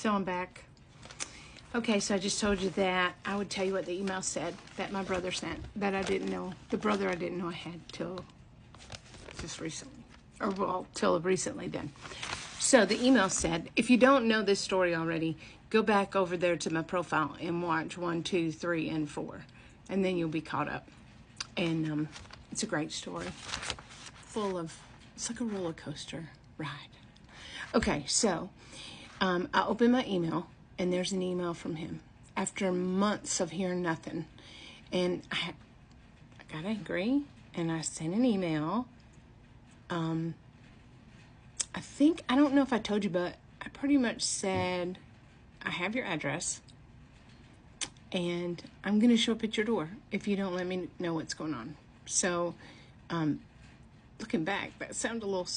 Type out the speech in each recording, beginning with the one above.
So I'm back. Okay, so I just told you that I would tell you what the email said that my brother sent that I didn't know. The brother I didn't know I had till just recently. Or, well, till recently then. So the email said, if you don't know this story already, go back over there to my profile and watch 1, 2, 3, and 4. And then you'll be caught up. And it's a great story. Full of, it's like a roller coaster ride. Okay, so I opened my email, and there's an email from him. After months of hearing nothing. And I got angry, and I sent an email. I don't know if I told you, but I pretty much said, I have your address, and I'm going to show up at your door if you don't let me know what's going on. So, looking back, that sounded a little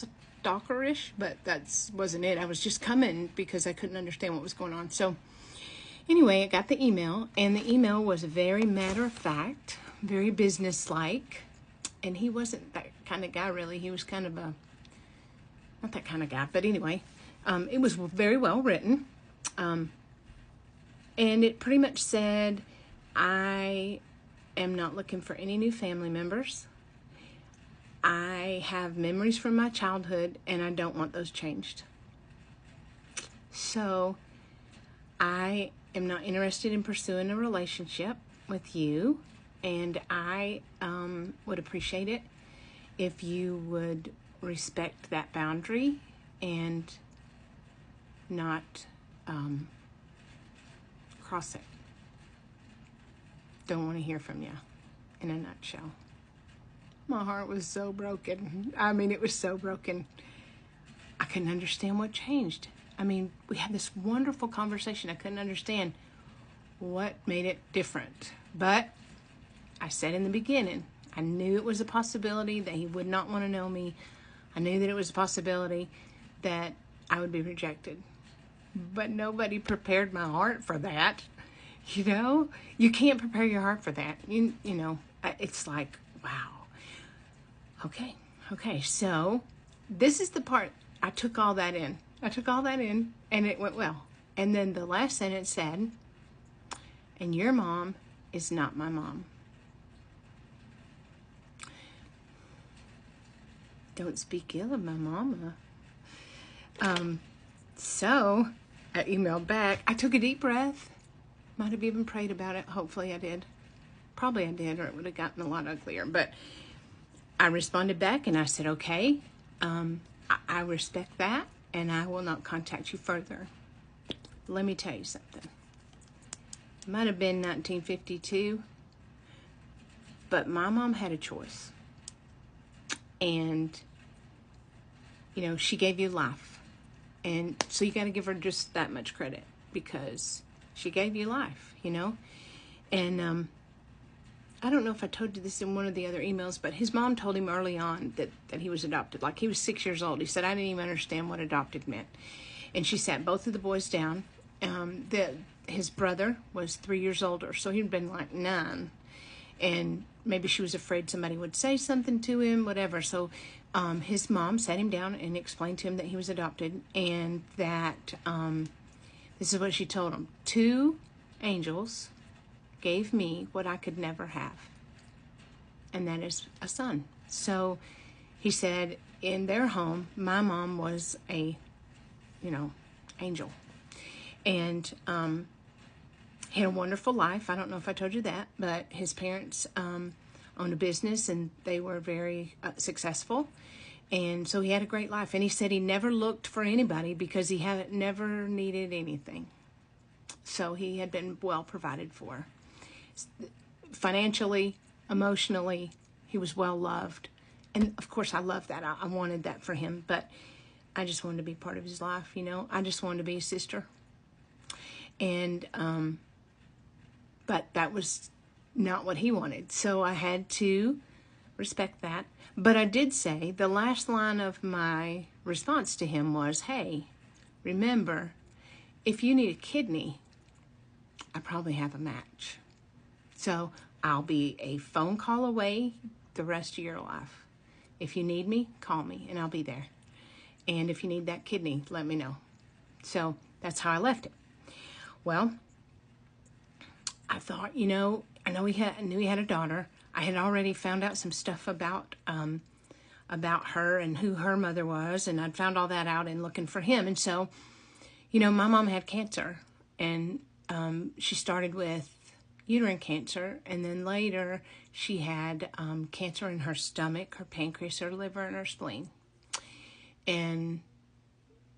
stalkerish, but that wasn't it. I was just coming because I couldn't understand what was going on. So, anyway, I got the email, and the email was very matter-of-fact, very business-like, and he wasn't that kind of guy, really. He was kind of not that kind of guy, but anyway, it was very well written, and it pretty much said, I am not looking for any new family members. I have memories from my childhood, and I don't want those changed. So, I am not interested in pursuing a relationship with you, and I would appreciate it if you would respect that boundary and not cross it. Don't want to hear from you, in a nutshell. My heart was so broken. I mean, it was so broken. I couldn't understand what changed. I mean, we had this wonderful conversation. I couldn't understand what made it different. But I said in the beginning, I knew it was a possibility that he would not want to know me. I knew that it was a possibility that I would be rejected. But nobody prepared my heart for that. You know? You can't prepare your heart for that. You know, it's like, wow. Okay, so this is the part, I took all that in. And it went well. And then the last sentence said, and your mom is not my mom. Don't speak ill of my mama. So I emailed back. I took a deep breath. Might have even prayed about it. Hopefully I did. Probably I did, or it would have gotten a lot uglier. But I responded back and I said, okay, I respect that, and I will not contact you further. Let me tell you something. It might have been 1952, but my mom had a choice. And, you know, she gave you life. And so you got to give her just that much credit, because she gave you life, you know. And I don't know if I told you this in one of the other emails, but his mom told him early on that he was adopted. Like, he was 6 years old. He said, I didn't even understand what adopted meant. And she sat both of the boys down. His brother was 3 years older, so he'd been like 9. And maybe she was afraid somebody would say something to him, whatever. So his mom sat him down and explained to him that he was adopted, and that this is what she told him. 2 angels gave me what I could never have, and that is a son. So he said, in their home, my mom was a, angel. And he had a wonderful life. I don't know if I told you that, but his parents owned a business, and they were very successful. And so he had a great life. And he said he never looked for anybody because he had never needed anything. So he had been well provided for. Financially, emotionally, he was well loved. And of course, I love that. I wanted that for him, but I just wanted to be part of his life, you know. I just wanted to be a sister. And, but that was not what he wanted. So I had to respect that. But I did say, the last line of my response to him was, hey, remember, if you need a kidney, I probably have a match. So I'll be a phone call away the rest of your life. If you need me, call me and I'll be there. And if you need that kidney, let me know. So that's how I left it. Well, I thought, I knew he had a daughter. I had already found out some stuff about her and who her mother was, and I'd found all that out in looking for him. And so, my mom had cancer, and she started with uterine cancer, and then later she had cancer in her stomach, her pancreas, her liver, and her spleen, and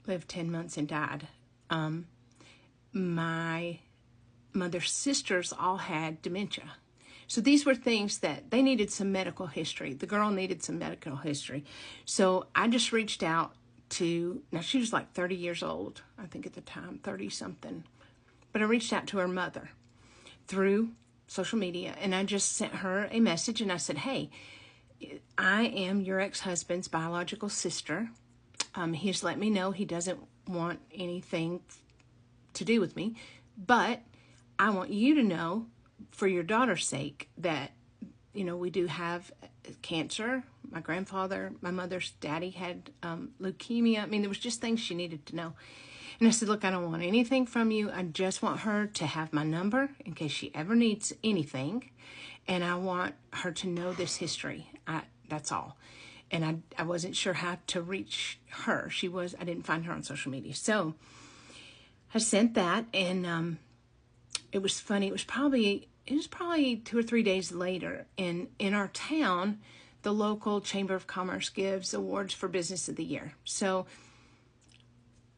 lived 10 months and died. My mother's sisters all had dementia. So these were things that they needed some medical history. The girl needed some medical history. So I just reached out to, now she was like 30 years old, I think at the time, 30 something. But I reached out to her mother through social media, and I just sent her a message, and I said, hey, I am your ex-husband's biological sister. He's let me know he doesn't want anything to do with me, but I want you to know, for your daughter's sake, that, we do have cancer. My grandfather, my mother's daddy had leukemia. I mean, there was just things she needed to know. And I said, look, I don't want anything from you. I just want her to have my number in case she ever needs anything. And I want her to know this history. That's all. And I wasn't sure how to reach her. I didn't find her on social media. So I sent that, and it was funny. It was probably 2 or 3 days later. And in our town, the local Chamber of Commerce gives awards for Business of the Year. So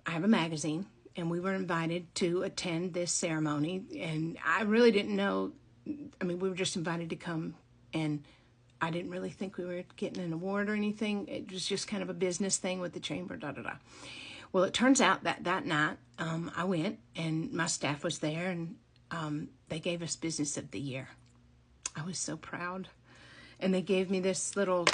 I have a magazine, and we were invited to attend this ceremony. And I really didn't know. I mean, we were just invited to come, and I didn't really think we were getting an award or anything. It was just kind of a business thing with the chamber, Well, it turns out that night I went, and my staff was there, and they gave us Business of the Year. I was so proud. And they gave me this little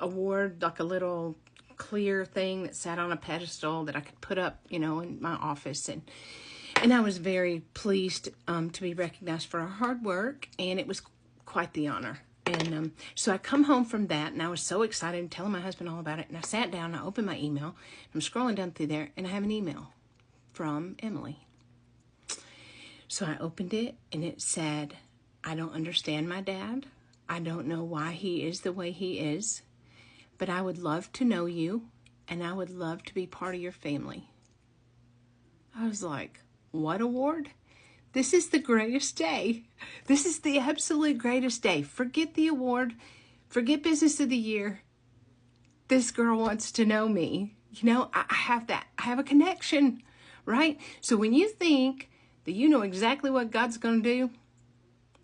award, like a little clear thing that sat on a pedestal that I could put up, in my office. And I was very pleased to be recognized for our hard work, and it was quite the honor. And so I come home from that, and I was so excited and telling my husband all about it. And I sat down, I opened my email, I'm scrolling down through there, and I have an email from Emily. So I opened it, and it said, I don't understand my dad. I don't know why he is the way he is, but I would love to know you, and I would love to be part of your family. I was like, what award? This is the greatest day. This is the absolute greatest day. Forget the award. Forget Business of the Year. This girl wants to know me. I have that. I have a connection, right? So when you think that you know exactly what God's going to do,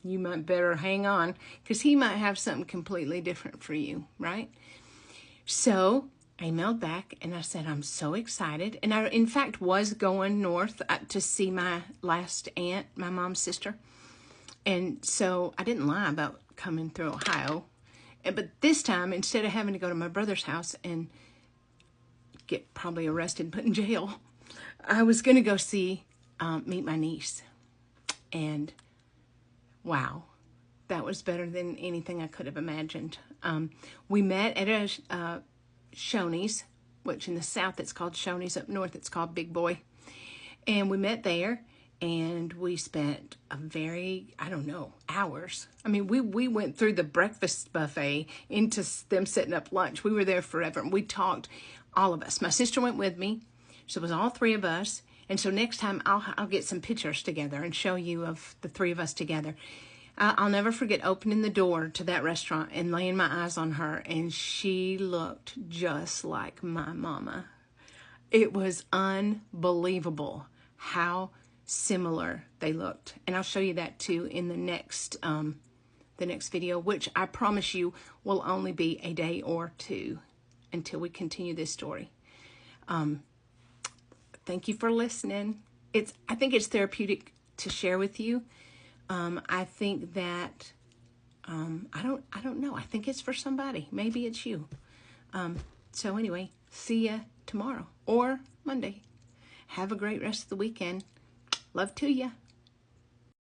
you might better hang on, because he might have something completely different for you, right? So I emailed back, and I said, I'm so excited. And I, in fact, was going north to see my last aunt, my mom's sister. And so I didn't lie about coming through Ohio. But this time, instead of having to go to my brother's house and get probably arrested and put in jail, I was going to go meet my niece. And wow, that was better than anything I could have imagined. We met at a Shoney's, which in the south it's called Shoney's, up north it's called Big Boy. And we met there, and we spent hours. I mean, we went through the breakfast buffet into them setting up lunch. We were there forever, and we talked, all of us. My sister went with me, so it was all three of us. And so next time I'll get some pictures together and show you of the three of us together. I'll never forget opening the door to that restaurant and laying my eyes on her, and she looked just like my mama. It was unbelievable how similar they looked. And I'll show you that too in the next video, which I promise you will only be a day or two until we continue this story. Thank you for listening. I think it's therapeutic to share with you. I think that, I don't know. I think it's for somebody. Maybe it's you. So anyway, see ya tomorrow or Monday. Have a great rest of the weekend. Love to ya.